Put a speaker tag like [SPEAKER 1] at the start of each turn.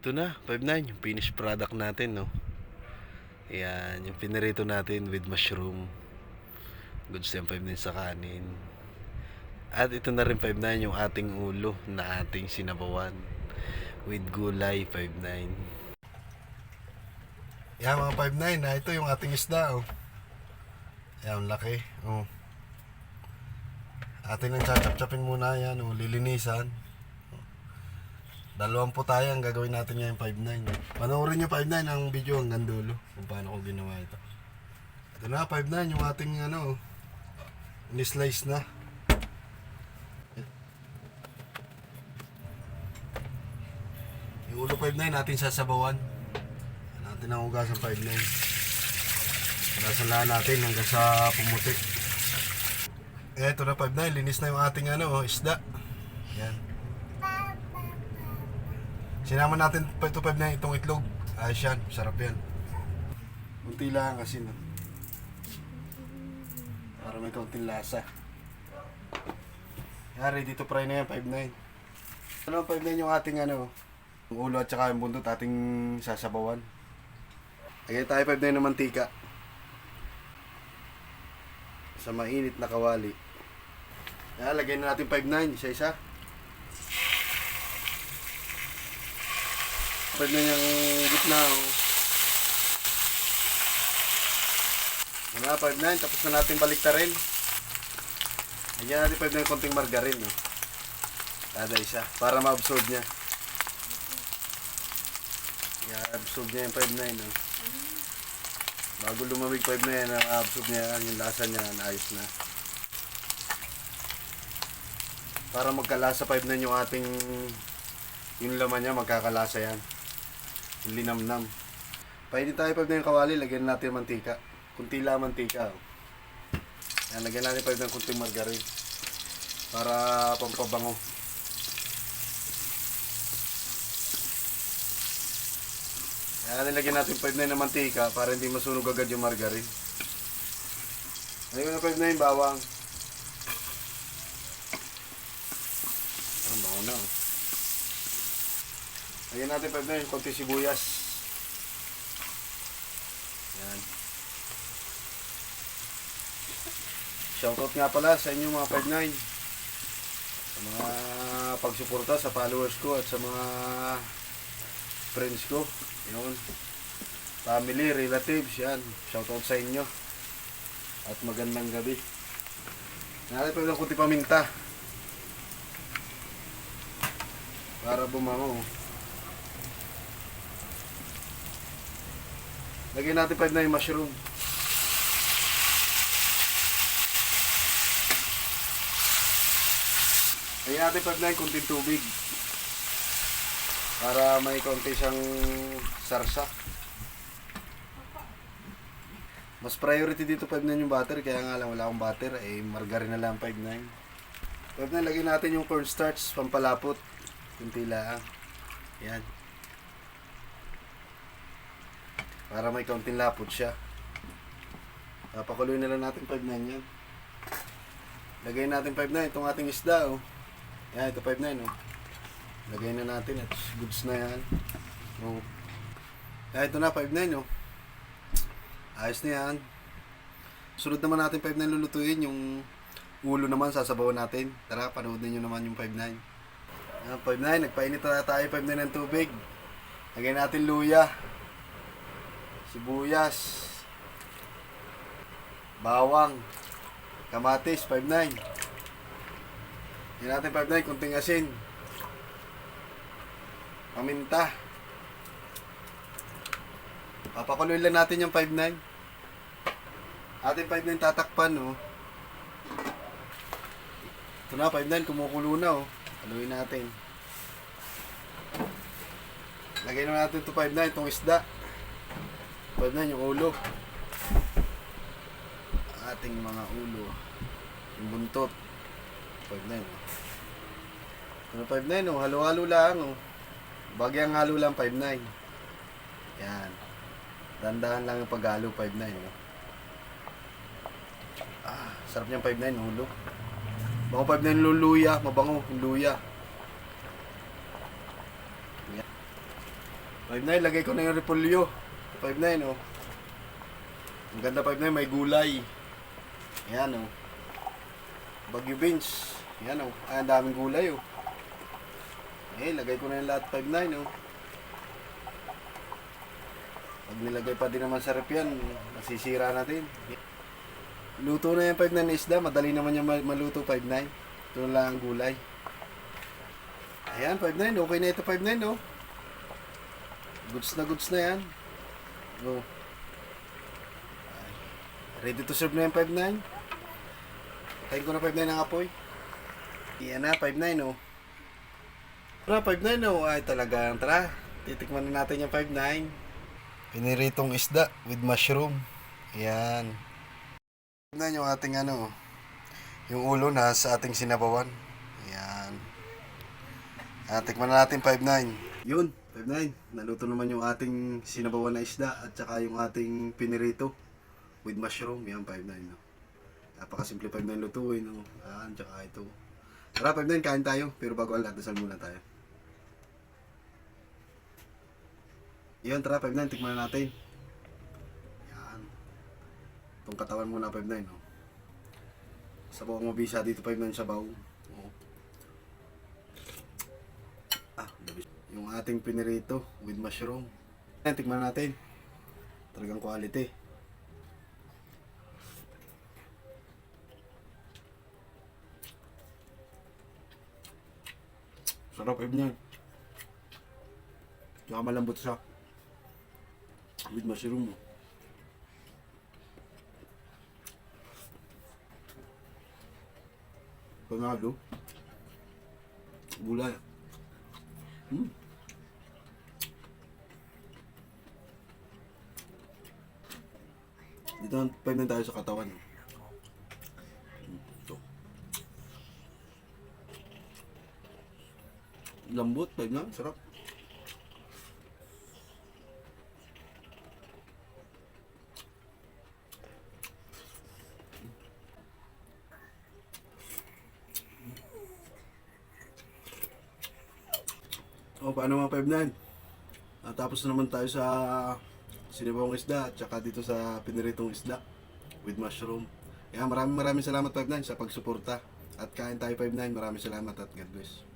[SPEAKER 1] Ito na, 5-9, yung finished product natin, no? Ayan, yung pinirito natin with mushroom. Goods yung 5-9 sa kanin. At ito na rin 5-9 yung ating ulo na ating sinabawan with gulay 5-9. Yan mga 5-9, na ito yung ating isda, oh. Ayan, laki, oh. Atin lang chachap-chapin muna yan, oh, lilinisan. Dalawang po tayo ang gagawin natin ngayon 5-9. Panoorin nyo 5-9 ang video hanggang dulo kung paano ko ginawa ito. Ito na 5-9 yung ating ni-slice na. Yung ulo 5-9 natin sasabawan. Natin ang hugasan 5-9. Hugasan lang natin hanggang sa pumuti. Ito na 5-9, linis na yung ating isda. Yan. Sinama natin ito 5-9 itong itlog. Ayos yan, sarap yan. Kunti lang kasi no. Para may kaunting lasa. Yari, dito fry na yan 5-9. Ano 5-9 yung ating yung ulo at saka yung bundot ating sasabawan. Lagyan tayo 5-9 ng mantika. Sa mainit na kawali. Yan, lagyan na natin 5-9 isa-isa. 5-9 yung gitna. Yan, 5-9, tapos na natin baliktarin. Lagyan natin 5-9 konting margarine, no? Kada isa, para ma-absorb niya. Yan, absorb niya yung 5-9, no? Bago lumamig 5-9, na-absorb niya yung lasa niya, naayos na. Para magkalasa 5-9 yung ating yung laman niya, magkakalasa yan. Yung linamnam. Painit tayo 5-9 yung kawali, lagyan natin yung mantika. Kunti lang mantika. Oh. Yan, lagyan natin 5-9 kunting margarine. Para pampabango. Yan, nilagyan natin 5-9 na mantika para hindi masunog agad yung margarine. Lagyan na 5-9 bawang. Ang bango na, oh. Lagyan natin 5-9 konti sibuyas. Yan. Shoutout nga pala sa inyo mga 5-9. Sa mga pagsuporta sa followers ko at sa mga friends ko. Yun. Family, relatives, yan. Shoutout sa inyo. At magandang gabi. Natin pa ng kunti paminta. Para bumango. Lagyan natin 5-9 mushroom. Lagyan natin 5-9 kunting tubig. Para may konti siyang sarsa. Mas priority dito 5-9 yung butter. Kaya nga lang wala akong butter. Margarine na lang 5-9. 5-9 lagyan natin yung cornstarch. Pampalapot. Kunti lang. Yan. Para may kaunting lapot siya. Papakuloy na lang natin 5-9 yan. Lagay natin 5-9 itong ating isda, oh. Yan, ito 5-9, oh. Lagay na natin at goods na yan. Oh. Yan, ito na 5-9, oh. Ayos na yan. Sunod naman natin 5-9 lulutuin. Yung ulo naman sasabawan natin. Tara, panoodin nyo naman yung 5-9. Yan, 5-9, nagpainit na tayo 5-9 ng tubig. Lagay natin luya, sibuyas, bawang, kamatis, 5-9. Yan natin 5-9, kunting asin, paminta. Papakuloy lang natin yung 5-9. Ating 5-9 tatakpan, oh. Ito na, 5-9, kumukulo na, oh. Haluin natin. Lagay na natin ito 5-9, itong isda. 5-9 yung ulo. Ating mga ulo. Yung buntot. 5-9. Ano 5-9, oh. Halo-halo lang, oh. Bagyang halo lang 5-9. Yan. Dandahan lang yung paghalo 5-9, oh. Sarap niyang 5-9 ulo. Bango 5-9 luya, mabango yung luya. 5-9, lagay ko na yung repolyo. 5-9, oh. Ang ganda 5-9, may gulay. Ayan, oh. Bagyo beans. Ayan, oh. Ay, ang daming gulay, oh. Eh, lagay ko na yung lahat 5-9, oh. Pag nilagay pa din naman sa rep yan, masisira natin. Luto na yung 5-9 na isda. Madali naman yung maluto 5-9. Ito na lang ang gulay. Ayan, 5-9. Okay na ito 5-9, oh. Goods na yan. Oh. Ready to serve na yung 5-9. Tayin ko na 5-9 ang apoy. Ayan na, 5-9, oh. Tara, 5-9, oh. Ay, talagang, tara. Titikman na natin yung 5-9. Piniritong isda with mushroom. Ayan. 5-9 yung ating ano, yung ulo na sa ating sinabawan. Ayan. Tikman na natin 5-9. Yun, 5-9. Naluto naman yung ating sinabawan na isda at saka yung ating pinirito with mushroom. Yan, 5-9. No? Napakasimple 5-9 lutuin. No? Ayan, tsaka ito. Tara, 5-9, kain tayo. Pero bago ang lahat, dasal muna tayo. Yan, tara, 5-9, tikman na natin. Yan. Itong katawan muna, 5-9. No? Sabaw ang mabisa dito, 5-9 sabaw. Oh. Yung ating pinirito with mushroom. Ayan, tikman natin. Talagang quality. Sarap niyan. Tsaka malambot siya. With mushroom. Panalo. Gulay. Dito na tayo sa katawan. Ito. Lambot, 5-9, sarap. O, paano mga 5-9? Tapos na naman tayo sa sinibawang isda at saka dito sa piniritong isda with mushroom. Kaya maraming salamat 5-9 sa pagsuporta. At kain tayo 5-9. Maraming salamat at God bless.